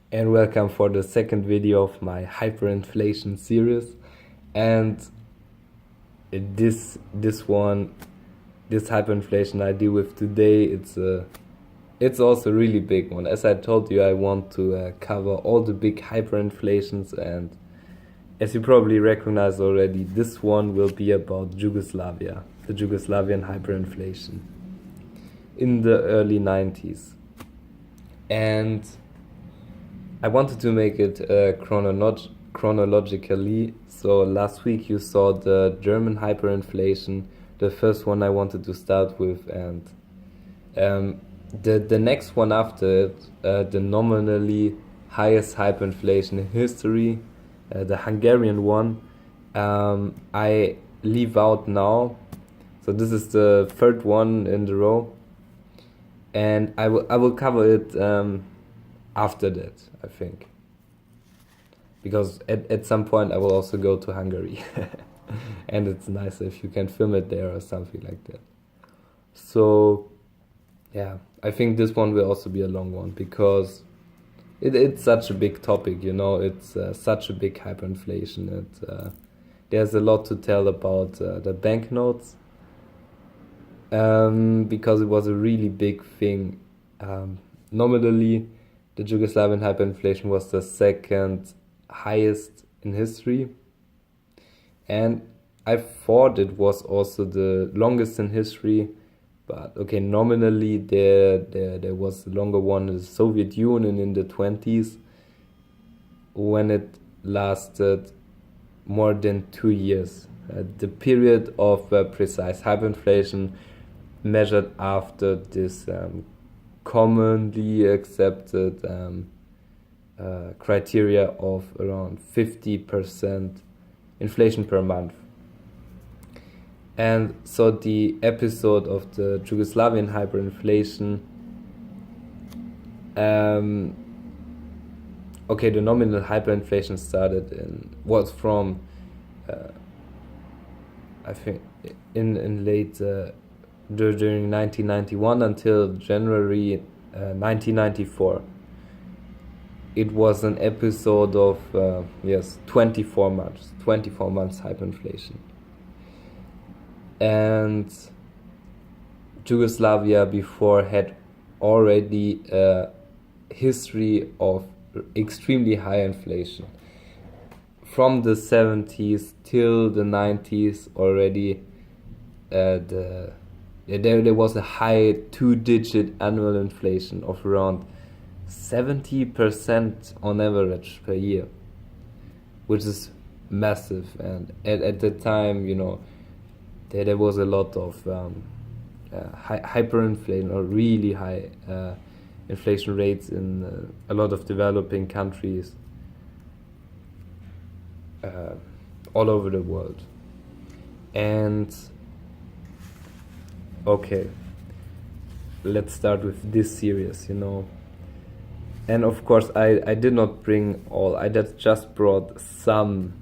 and welcome for the second video of my hyperinflation series. And this hyperinflation I deal with today, it's also a really big one. As I told you, I want to cover all the big hyperinflations, and as you probably recognize already, this one will be about Yugoslavia, the Yugoslavian hyperinflation in the early 90s. And I wanted to make it chronologically. So last week you saw the German hyperinflation, the first one I wanted to start with, and the next one after it, the nominally highest hyperinflation in history, the Hungarian one, I leave out now. So this is the third one in the row, and I will cover it after that, I think, because at some point I will also go to Hungary and it's nice if you can film it there or something like that. So yeah, I think this one will also be a long one because it's such a big topic, it's such a big hyperinflation. There's a lot to tell about the banknotes, because it was a really big thing. Nominally, the Yugoslavian hyperinflation was the second highest in history, and I thought it was also the longest in history. But okay, nominally there was a longer one in the Soviet Union in the 20s, when it lasted more than 2 years. The period of precise hyperinflation measured after this commonly accepted criteria of around 50% inflation per month. And so the episode of the Yugoslavian hyperinflation, the nominal hyperinflation was from I think in late during 1991 until January 1994. It was an episode of 24 months hyperinflation. And Yugoslavia before had already a history of extremely high inflation. From the 70s till the 90s already, there was a high two-digit annual inflation of around 70% on average per year, which is massive. And at the time, there was a lot of hyperinflation, or really high inflation rates in a lot of developing countries all over the world. And okay, let's start with this series, And of course, I did not bring all. I just brought some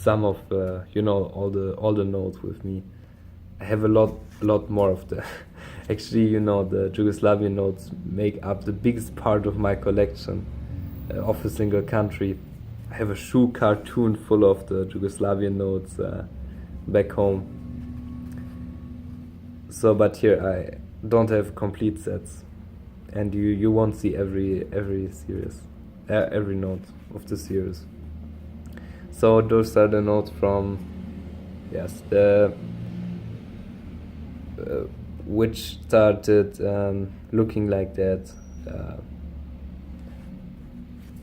of all the notes with me. I have a lot more of the. Actually, the Yugoslavian notes make up the biggest part of my collection of a single country. I have a shoe cartoon full of the Yugoslavian notes back home. So, but here I don't have complete sets, and you won't see every series, every note of the series. So those are the notes from the which started looking like that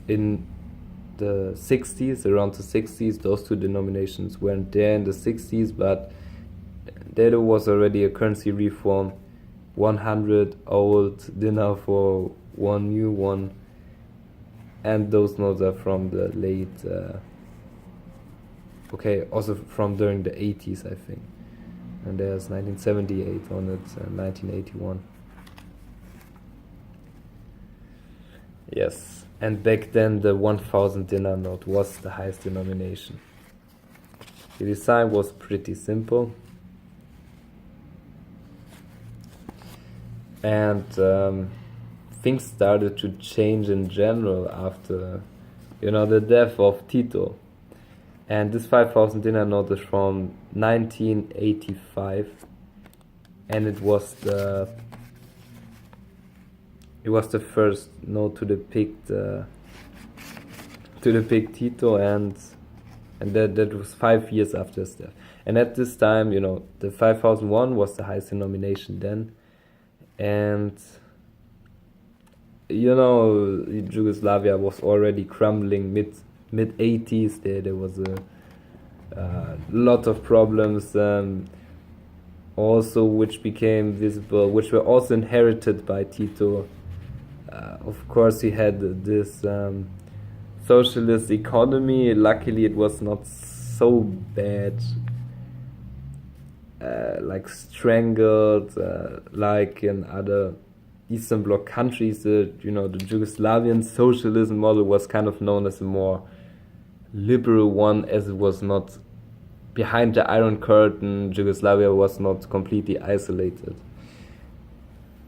in the 60s, around the 60s. Those two denominations weren't there in the 60s, but there was already a currency reform, 100 old dinar for one new one, and those notes are from the late also from during the 80s, I think, and there's 1978 on it and 1981. Yes, and back then the 1000 dinar note was the highest denomination. The design was pretty simple, and things started to change in general after, the death of Tito. And this 5,000 dinar note is from 1985, and it was the first note to depict Tito, and that was 5 years after his death. And at this time, the 5,001 was the highest denomination then, and Yugoslavia was already crumbling mid 80s. There was a lot of problems, also which became visible, which were also inherited by Tito. Of course, he had this socialist economy. Luckily, it was not so bad, like strangled, like in other Eastern Bloc countries. The Yugoslavian socialism model was kind of known as a more liberal one, as it was not behind the Iron Curtain. Yugoslavia was not completely isolated,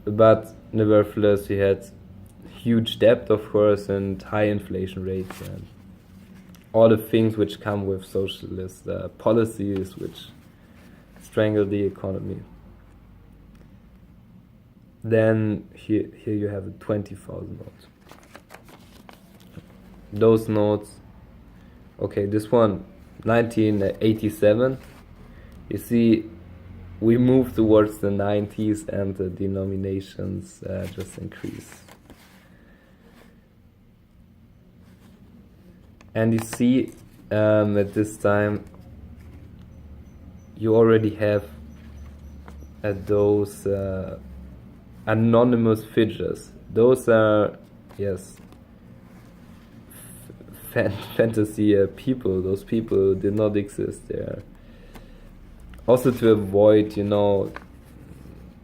but nevertheless, we had huge debt, of course, and high inflation rates, and all the things which come with socialist policies which strangle the economy. Then here you have a 20,000 note. Those notes, okay, this one, 1987. You see, we move towards the 90s, and the denominations just increase. And you see, at this time, you already have those anonymous figures. Those are, yes, fantasy people. Those people did not exist there. Also to avoid,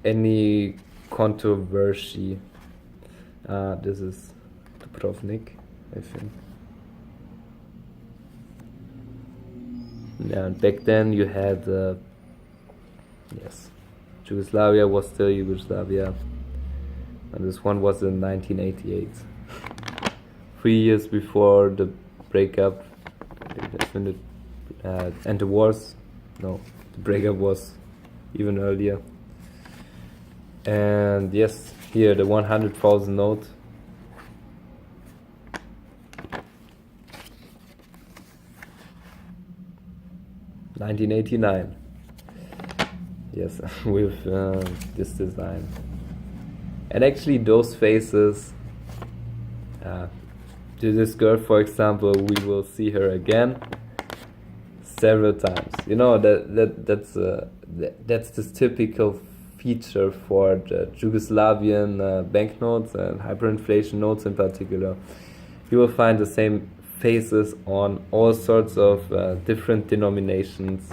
any controversy. This is Dubrovnik, I think. Yeah, and back then you had, Yugoslavia was still Yugoslavia, and this one was in 1988, 3 years before the breakup, and the wars. No, the breakup was even earlier. And yes, here the 100,000 note. (1989). Yes, with this design. And actually those faces, to this girl, for example, we will see her again several times. That's this typical feature for the Yugoslavian banknotes and hyperinflation notes in particular. You will find the same faces on all sorts of different denominations.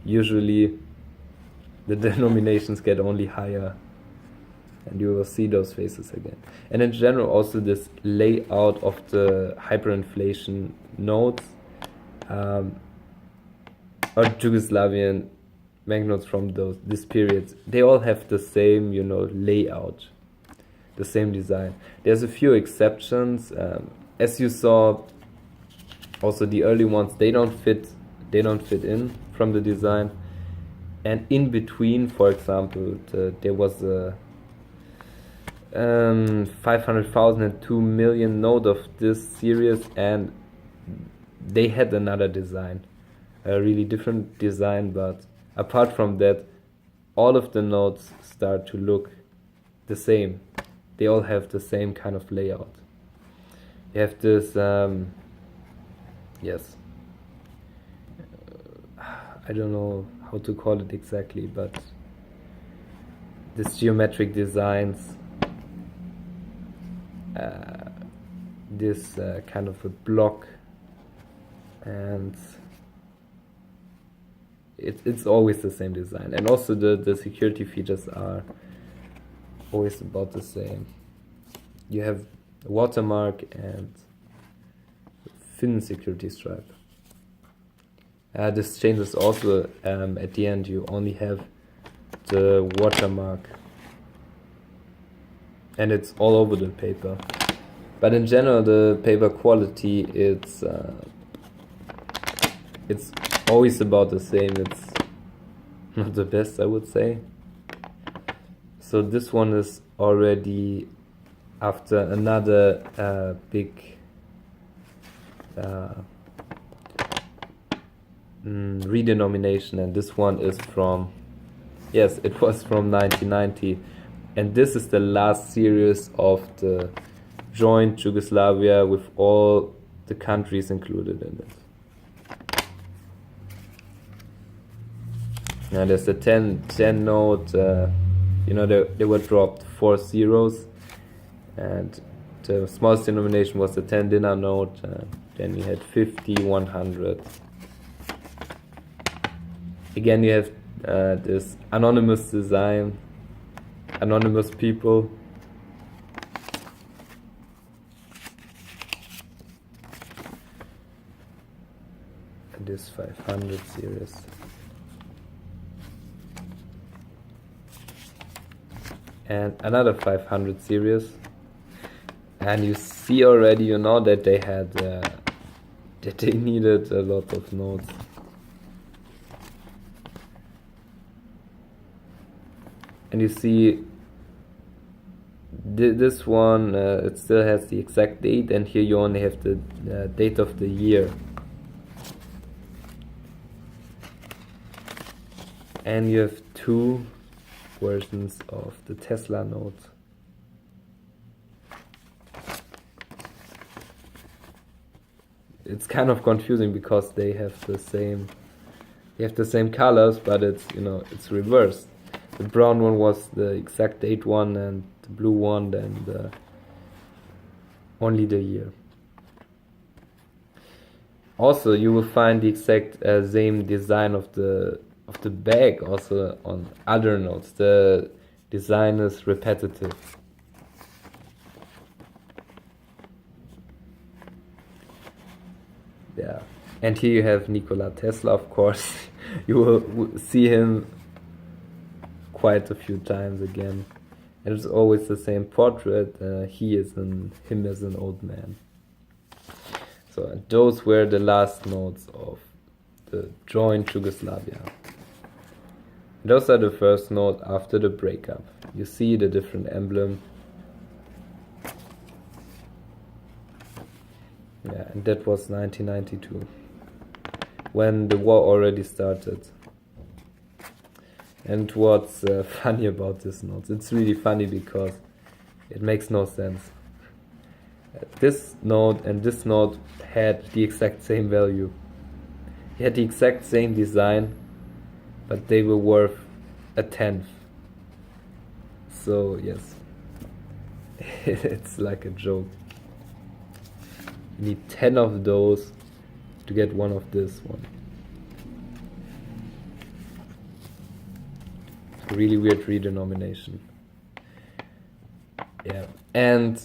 Usually the denominations get only higher, and you will see those faces again. And in general, also this layout of the hyperinflation notes, or Yugoslavian banknotes from this period, they all have the same, layout, the same design. There's a few exceptions. As you saw, also the early ones, they don't fit in from the design. And in between, for example, there was a 500,000 and 2 million note of this series, and they had another design, a really different design. But apart from that, all of the notes start to look the same. They all have the same kind of layout. You have this, I don't know how to call it exactly, but this geometric designs, this kind of a block, and it's always the same design. And also the security features are always about the same. You have a watermark and thin security stripe. This changes also. At the end, you only have the watermark. and it's all over the paper. But in general, the paper quality, it's always about the same. It's not the best, I would say. So this one is already after another big redenomination, and this one is from, yes, it was from 1990, and this is the last series of the joint Yugoslavia with all the countries included in it. Now there's the 10 note, they were dropped 4 zeros, and the smallest denomination was the 10 dinar note. Then you had 50, 100. Again, you have this anonymous design, anonymous people. And this 500 series. And another 500 series. And you see already, that they had, that they needed a lot of notes. And you see, this one, it still has the exact date, and here you only have the date of the year. And you have 2 versions of the Tesla note. It's kind of confusing because they have the same colors, but it's reversed. The brown one was the exact date one, and the blue one then only the year. Also, you will find the exact same design of the bag also on other notes. The design is repetitive. Yeah, and here you have Nikola Tesla, of course. You will see him quite a few times again, and it's always the same portrait. Him as an old man. So those were the last notes of the joint Yugoslavia. Those are the first note after the breakup. You see the different emblem. Yeah, and that was 1992, when the war already started. And what's funny about this note? It's really funny because it makes no sense. This note and this note had the exact same value. They had the exact same design, but they were worth 1/10. So yes, it's like a joke. You need 10 of those to get one of this one. It's a really weird redenomination. Yeah, and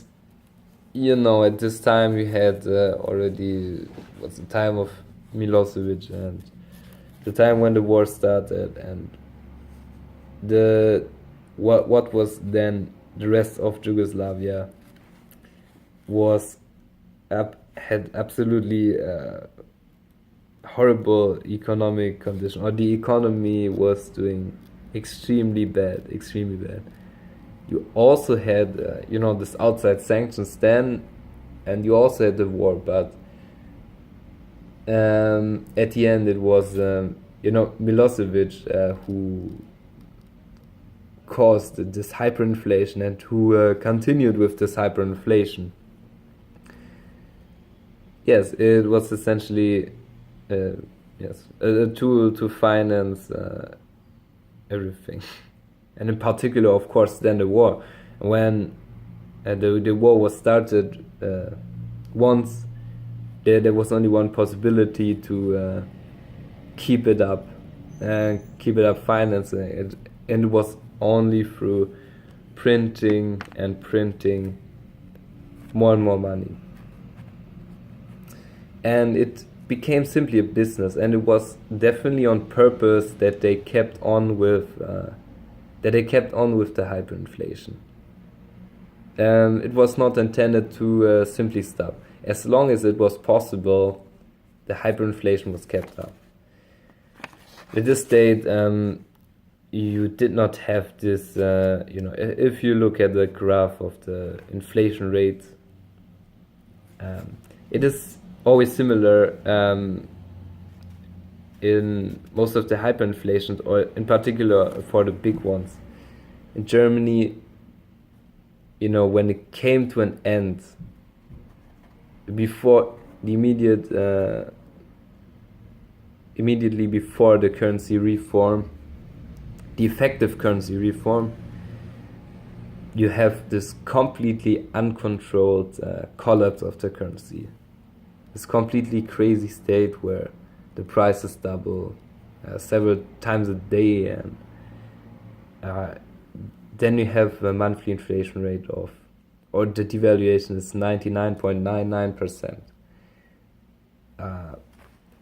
at this time we had already was the time of Milosevic and the time when the war started, and what was then the rest of Yugoslavia had absolutely horrible economic condition, or the economy was doing extremely bad. You also had this outside sanctions then, and you also had the war, but at the end it was Milosevic who caused this hyperinflation and who continued with this hyperinflation. Yes, it was essentially a tool to finance everything. And in particular, of course, then the war. When the war was started, once there was only one possibility to keep it up financing it, and it was only through printing more and more money. And it became simply a business, and it was definitely on purpose that they kept on with the hyperinflation. it was not intended to simply stop. As long as it was possible, the hyperinflation was kept up. At this state, you did not have this, if you look at the graph of the inflation rate, it is always similar in most of the hyperinflations, or in particular for the big ones. In Germany, when it came to an end, before the immediately before the currency reform, the effective currency reform, you have this completely uncontrolled collapse of the currency. This completely crazy state where the prices double several times a day, and then you have a monthly inflation rate of, or the devaluation is 99.99%.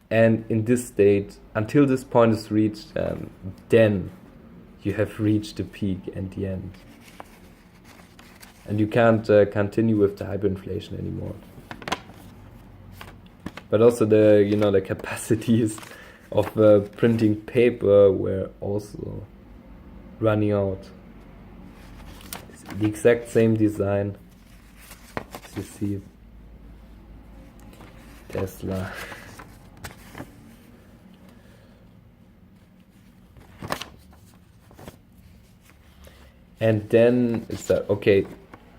And in this state, until this point is reached, then you have reached the peak and the end. And you can't continue with the hyperinflation anymore. But also the capacities of printing paper were also running out. It's the exact same design as you see. Tesla. And then it's okay.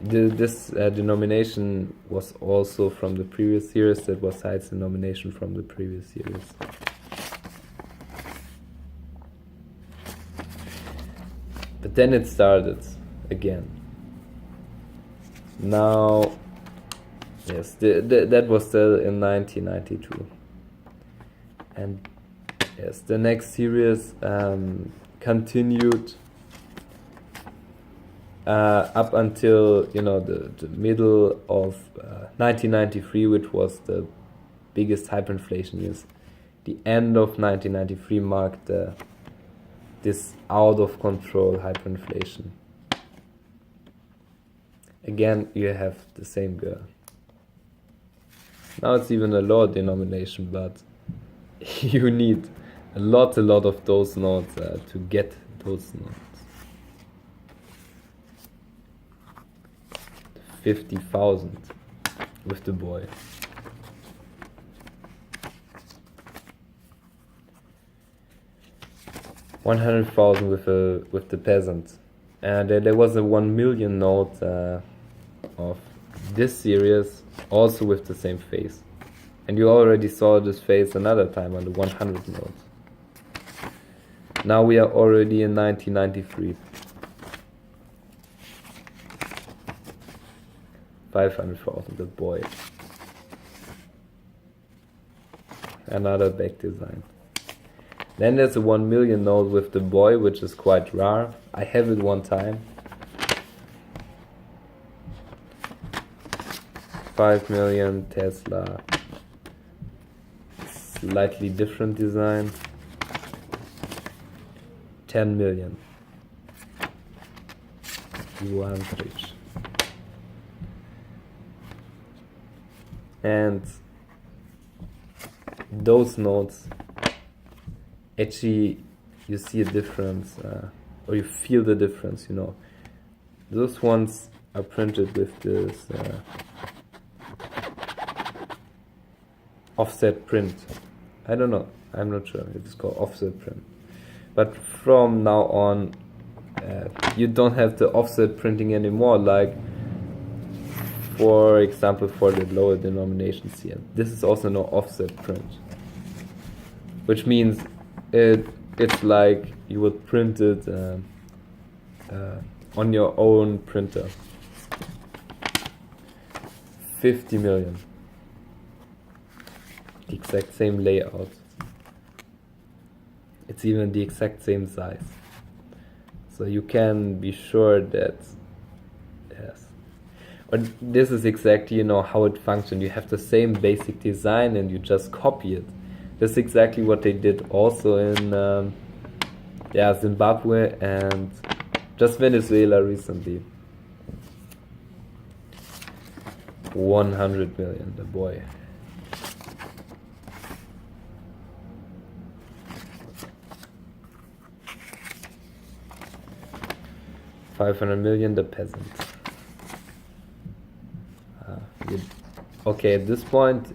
This denomination was also from the previous series. That was Heid's denomination from the previous series. But then it started again. Now, yes, that was still in 1992. And yes, the next series continued up until the middle of 1993, which was the biggest hyperinflation years. The end of 1993 marked this out of control hyperinflation. Again, you have the same girl. Now it's even a lower denomination, but you need a lot of those notes to get those notes. 50,000 with the boy. 100,000 with the peasant. And there was a 1 million note of this series, also with the same face. And you already saw this face another time on the 100 note. Now we are already in 1993. 500,000, the boy. Another back design. Then there's a 1 million note with the boy, which is quite rare. I have it one time. 5 million Tesla. Slightly different design. 10 million. Yuan rich. And those notes, actually you see a difference, or you feel the difference, Those ones are printed with this offset print. I don't know, I'm not sure if it's called offset print. But from now on, you don't have the offset printing anymore, like for example for the lower denominations here. This is also no offset print, which means it's like you would print it on your own printer. 50 million. The exact same layout. It's even the exact same size. So you can be sure that, yes. But this is exactly, how it functions. You have the same basic design and you just copy it. That's exactly what they did also in Zimbabwe and just Venezuela recently. 100 million, the boy. $500 million, the peasant. Okay, at this point,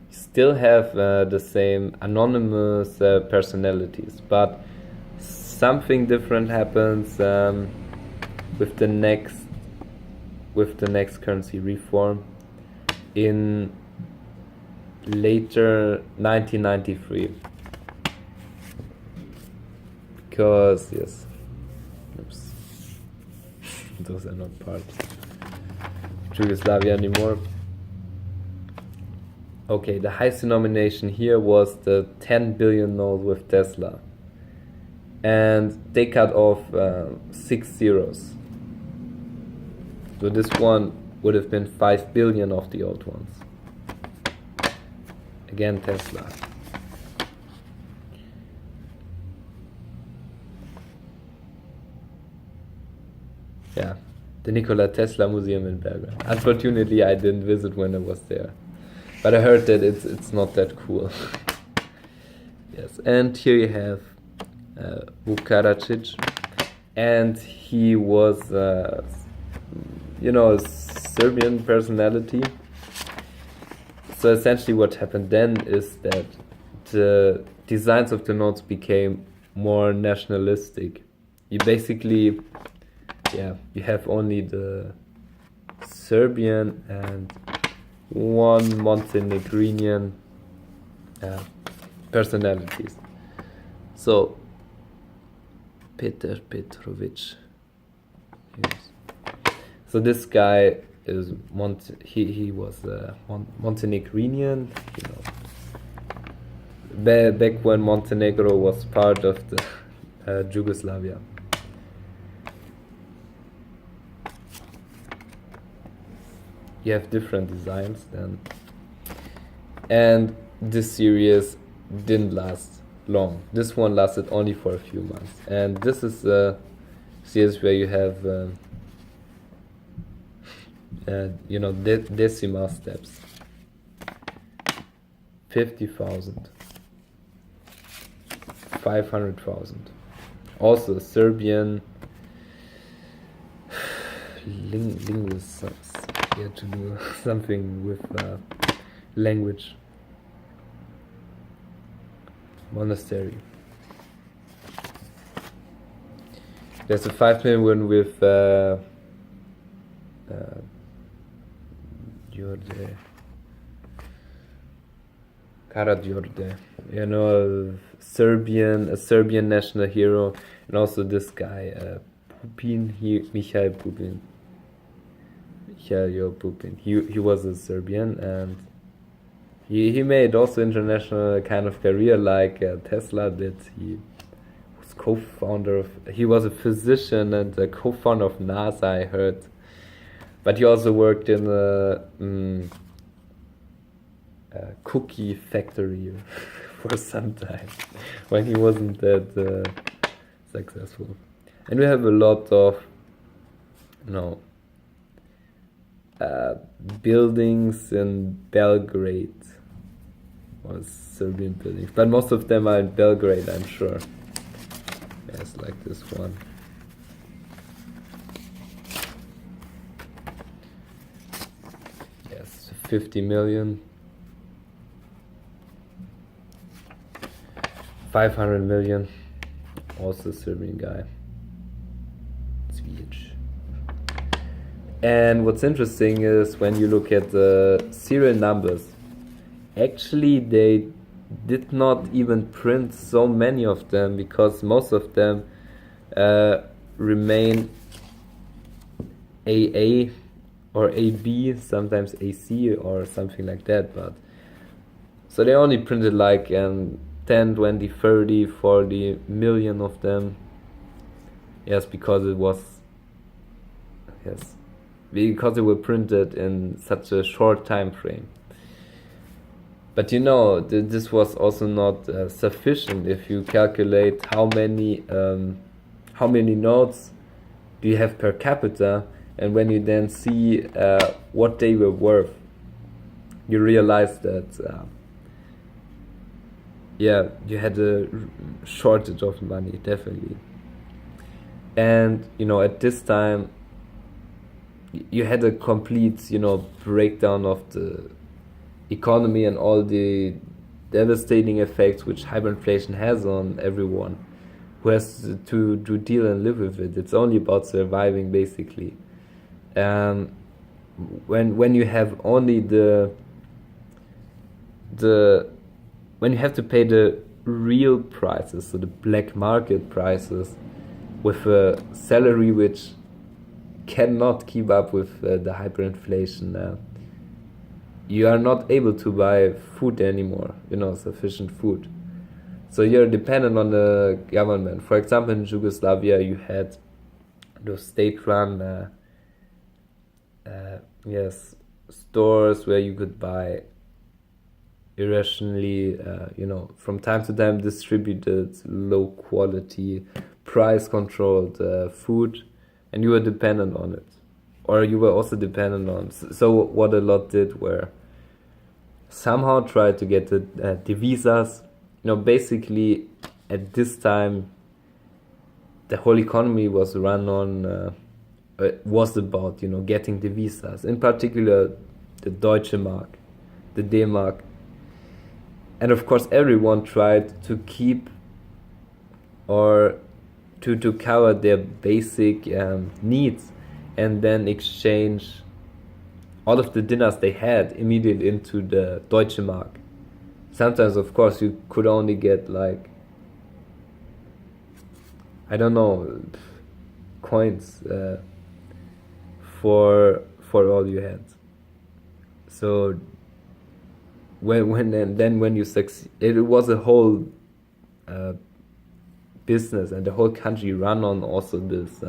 still have the same anonymous personalities, but something different happens with the next currency reform in later 1993, because yes, oops, those are not part of Yugoslavia anymore. Okay, the highest denomination here was the 10 billion note with Tesla, and they cut off 6 zeros. So this one would have been 5 billion of the old ones. Again, Tesla. Yeah, the Nikola Tesla Museum in Belgrade. Unfortunately, I didn't visit when I was there, but I heard that it's not that cool. Yes, and here you have Vukaradžić, and he was a Serbian personality. So essentially what happened then is that the designs of the notes became more nationalistic. You basically, you have only the Serbian and one Montenegrin personalities. So Petar Petrović. Yes. So this guy is he was Montenegrinian, back when Montenegro was part of the Yugoslavia. You have different designs then, and this series didn't last long. This one lasted only for a few months, and this is a series where you have decimal steps. 50,000, 500,000. Also a Serbian linguists here to do something with language. Monastery. There's a 5 million one with Karađorđe, a Serbian national hero, and also this guy, Mihail Pupin. He was a Serbian, and he made also international kind of career like Tesla did. He was co-founder he was a physician and a co-founder of NASA, I heard. But he also worked in a cookie factory for some time when he wasn't that successful. And we have a lot of buildings in Belgrade, or Serbian buildings, but most of them are in Belgrade, I'm sure. Yes, like this one. Yes, 50 million. 500 million. Also a Serbian guy. Swedish. And what's interesting is when you look at the serial numbers, actually they did not even print so many of them, because most of them remain AA or AB, sometimes AC or something like that. But so they only printed like 10, 20, 30, 40 million of them. Yes, because it was because they were printed in such a short time frame. But this was also not sufficient. If you calculate how many notes do you have per capita, And when you then see what they were worth, you realize that you had a shortage of money, definitely. And at this time you had a complete breakdown of the economy and all the devastating effects which hyperinflation has on everyone who has to deal and live with it. It's only about surviving, basically. When you have only when you have to pay the real prices, so the black market prices, with a salary which cannot keep up with the hyperinflation, you are not able to buy food anymore, sufficient food. So you're dependent on the government. For example, in Yugoslavia, you had those state-run stores where you could buy irrationally, from time to time distributed, low-quality, price-controlled food, and you were dependent on it. Or you were also dependent on... So what a lot did were somehow try to get the visas. Basically, at this time, the whole economy was run on... was about, getting the visas. In particular, the Deutsche Mark, the D-Mark. And of course, everyone tried to keep or to cover their basic needs, and then exchange all of the dinners they had immediately into the Deutsche Mark. Sometimes, of course, you could only get coins for all you had. So when you succeed, it was a whole business, and the whole country ran on also this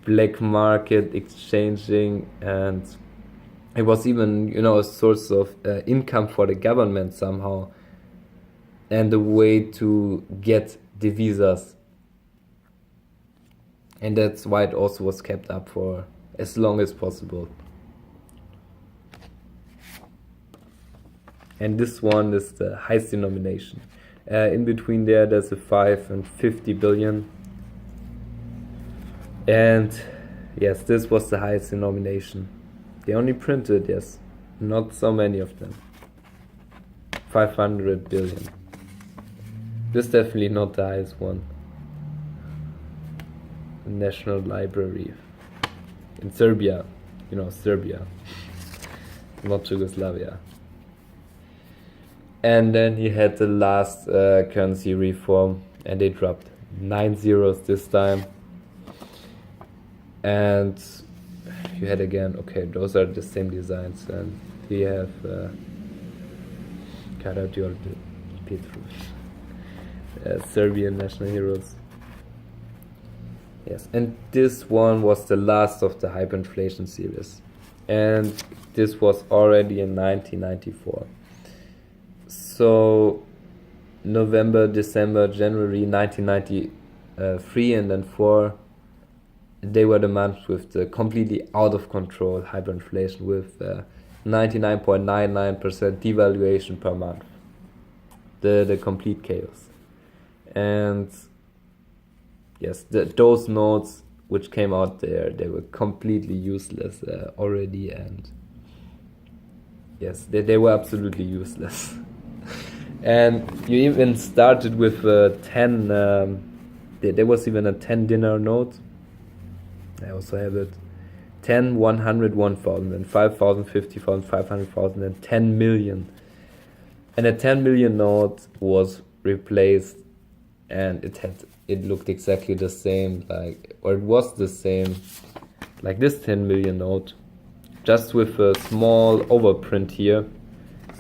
black market exchanging, and it was even a source of income for the government somehow, and a way to get the visas. And that's why it also was kept up for as long as possible. And this one is the highest denomination. In between there's a 5 and 50 billion. And yes, this was the highest denomination. They only printed, yes, not so many of them. 500 billion. This is definitely not the highest one. The National Library in Serbia, Serbia, not Yugoslavia. And then he had the last currency reform, and they dropped 9 zeros this time. And you had again, okay, those are the same designs, and you have Karadzior Petrovic, Serbian national heroes. Yes, and this one was the last of the hyperinflation series, and this was already in 1994. So November, December, January 1993 and then 4, they were the months with the completely out of control hyperinflation, with 99.99% devaluation per month. The complete chaos. And yes, those notes which came out there, they were completely useless already, and yes, they were absolutely useless. And you even started with 10, there was even a 10 dinar note. I also have it. 10, 100, 1,000, and 5,000, 50,000, 500,000, and 10 million. And a 10 million note was replaced, and it looked exactly the same, it was the same, like this 10 million note, just with a small overprint here,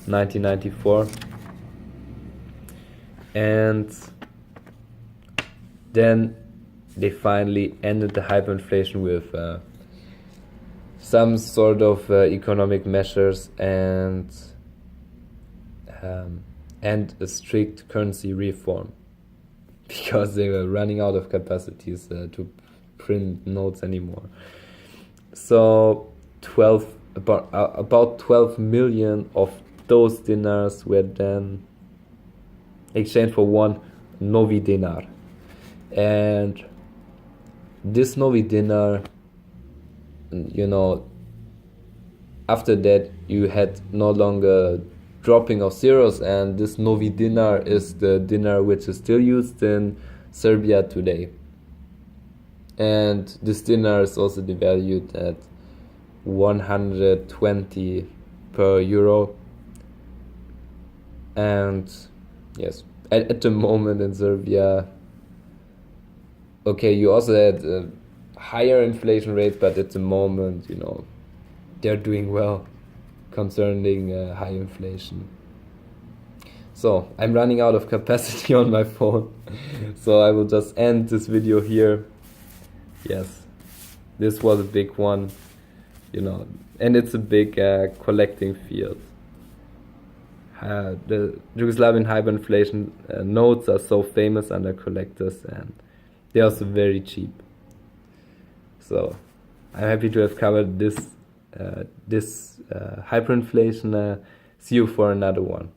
1994. And then they finally ended the hyperinflation with some sort of economic measures and a strict currency reform, because they were running out of capacities to print notes anymore. So about 12 million of those dinars were then exchanged for one novi dinar. And this novi dinar, you know, after that you had no longer dropping of zeros, and this novi dinar is the dinar which is still used in Serbia today. And this dinar is also devalued at 120 per euro. And yes, at the moment in Serbia, okay, you also had a higher inflation rate, but at the moment, you know, they're doing well concerning high inflation. So I'm running out of capacity on my phone, so I will just end this video here. Yes, this was a big one, you know, and it's a big collecting field. The Yugoslavian hyperinflation notes are so famous under collectors, and they're also very cheap. So I'm happy to have covered this hyperinflation. See you for another one.